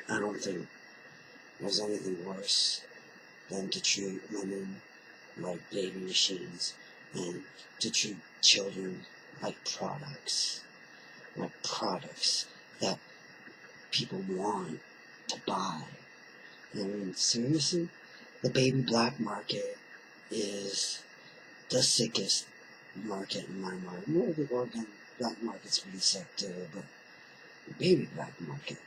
I don't think there's anything worse than to treat women like baby machines and to treat children like products that people want to buy. I mean, seriously, the baby black market is the sickest market in my mind. Well, the organ black market's pretty sick too, but the baby black market,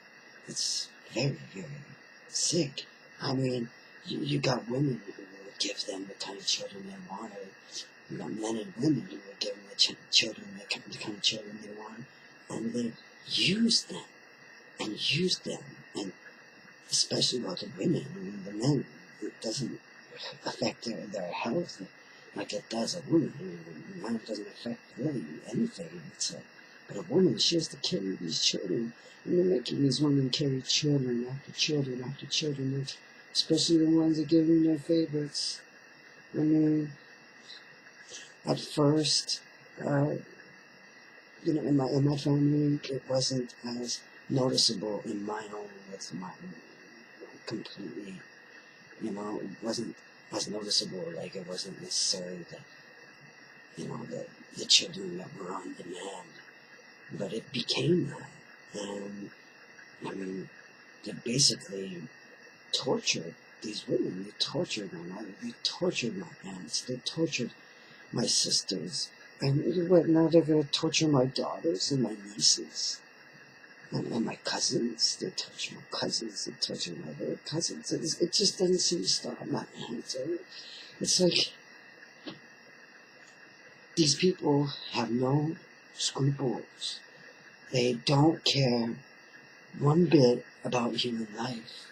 it's very, very sick. I mean, you got women who will give them the kind of children they wanted. You got men and women who will give them the kind of children they want, and they use them, and especially about the women. I mean, the men, it doesn't affect their health like it does a woman. I mean, man doesn't affect really anything. But a woman, she has to carry these children, and they're making these women carry children after children after children, especially the ones that give them their favorites. I mean, at first, in my family, it wasn't as noticeable in my home with my completely, it wasn't as noticeable. Like, it wasn't necessarily the children that were on demand, but it became that. And I mean, they basically tortured these women. They tortured them. They tortured my aunts. They tortured my sisters. And what, now they're going to torture my daughters and my nieces and my cousins. They torture my cousins. They torture my other cousins. It just doesn't seem to stop. My aunts. It's like these people have no scruples. They don't care one bit about human life.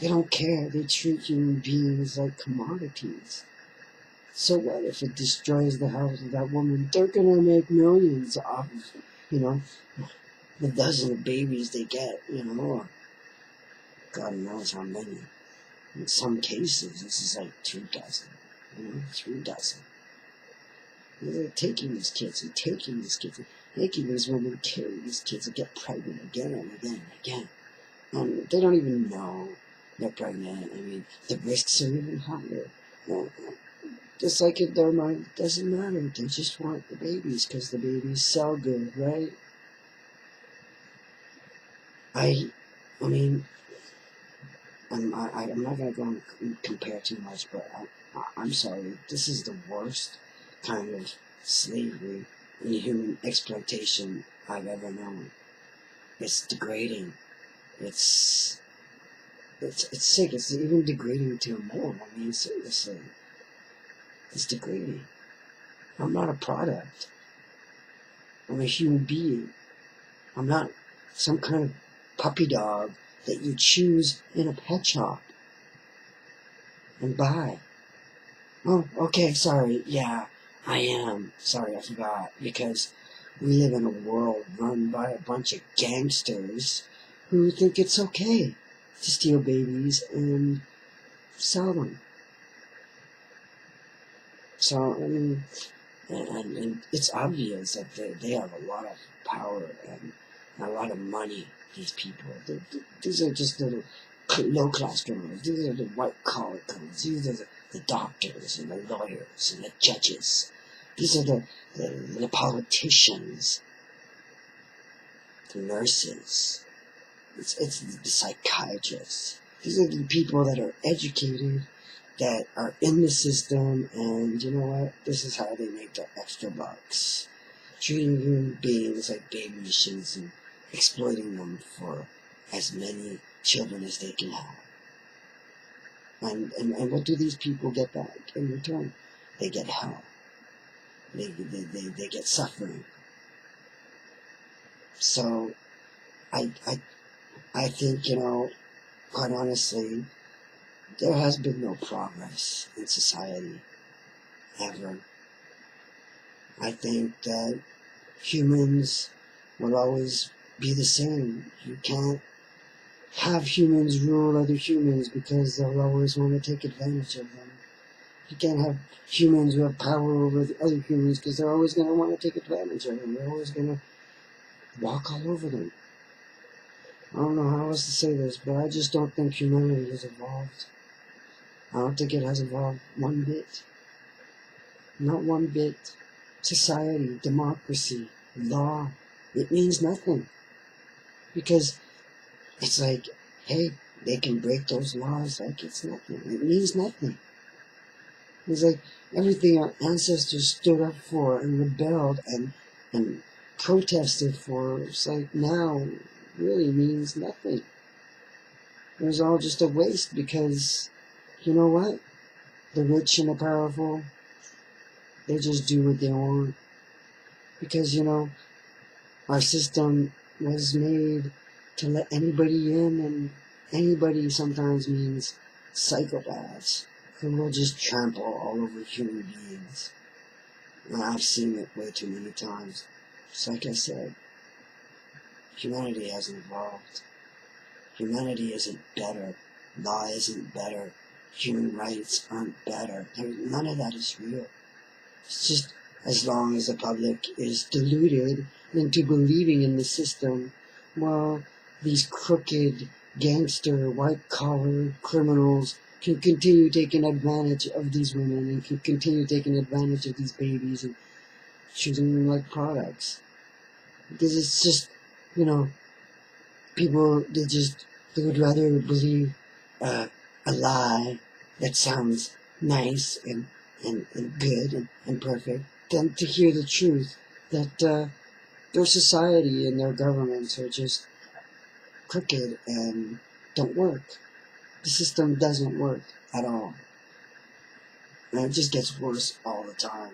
They don't care. They treat human beings like commodities. So what if it destroys the house of that woman? They're going to make millions off of, the dozen of babies they get, or God knows how many. In some cases, this is like 2 dozen, 3 dozen. They're taking these kids and taking these kids and making these women carry these kids and get pregnant again and again and again. And they don't even know they're pregnant. I mean, the risks are even higher. Just like in their mind, it doesn't matter. They just want the babies because the babies sell good, right? I mean, I'm not going to go and compare too much, but I'm sorry. This is the worst kind of slavery and human exploitation I've ever known. It's degrading. It's sick. It's even degrading to a man. I mean, seriously. It's degrading. I'm not a product. I'm a human being. I'm not some kind of puppy dog that you choose in a pet shop and buy. Oh, okay, sorry. Yeah, I am. Sorry, I forgot. Because we live in a world run by a bunch of gangsters who think it's okay to steal babies and sell them. So, I mean, and it's obvious that they have a lot of power and a lot of money, these people. These are just little low-class criminals. These are the white-collar criminals. These are the doctors and the lawyers and the judges. These are the politicians, the nurses. It's the psychiatrists. These are the people that are educated, that are in the system, and you know what? This is how they make their extra bucks. Treating human beings like baby machines and exploiting them for as many children as they can have. And what do these people get back in return? They get hell. They get suffering. So, I think, quite honestly, there has been no progress in society, ever. I think that humans will always be the same. You can't have humans rule other humans because they'll always want to take advantage of them. You can't have humans who have power over the other humans because they're always going to want to take advantage of them. They're always going to walk all over them. I don't know how else to say this, but I just don't think humanity has evolved. I don't think it has evolved one bit. Not one bit. Society, democracy, law, it means nothing. Because it's like, hey, they can break those laws like it's nothing. It means nothing. It's like everything our ancestors stood up for and rebelled and protested for, it's like now really means nothing. It was all just a waste because, you know what? The rich and the powerful, they just do what they want. Because, our system was made to let anybody in, and anybody sometimes means psychopaths who will just trample all over human beings. And I've seen it way too many times. Just like I said, humanity hasn't evolved. Humanity isn't better. Law isn't better. Human rights aren't better. None of that is real. It's just as long as the public is deluded into believing in the system, while these crooked, gangster, white-collar criminals can continue taking advantage of these women and can continue taking advantage of these babies and treating them like products. Because it's just, people, they would rather believe a lie that sounds nice and good and perfect than to hear the truth that their society and their governments are just crooked and don't work. The system doesn't work at all. And it just gets worse all the time.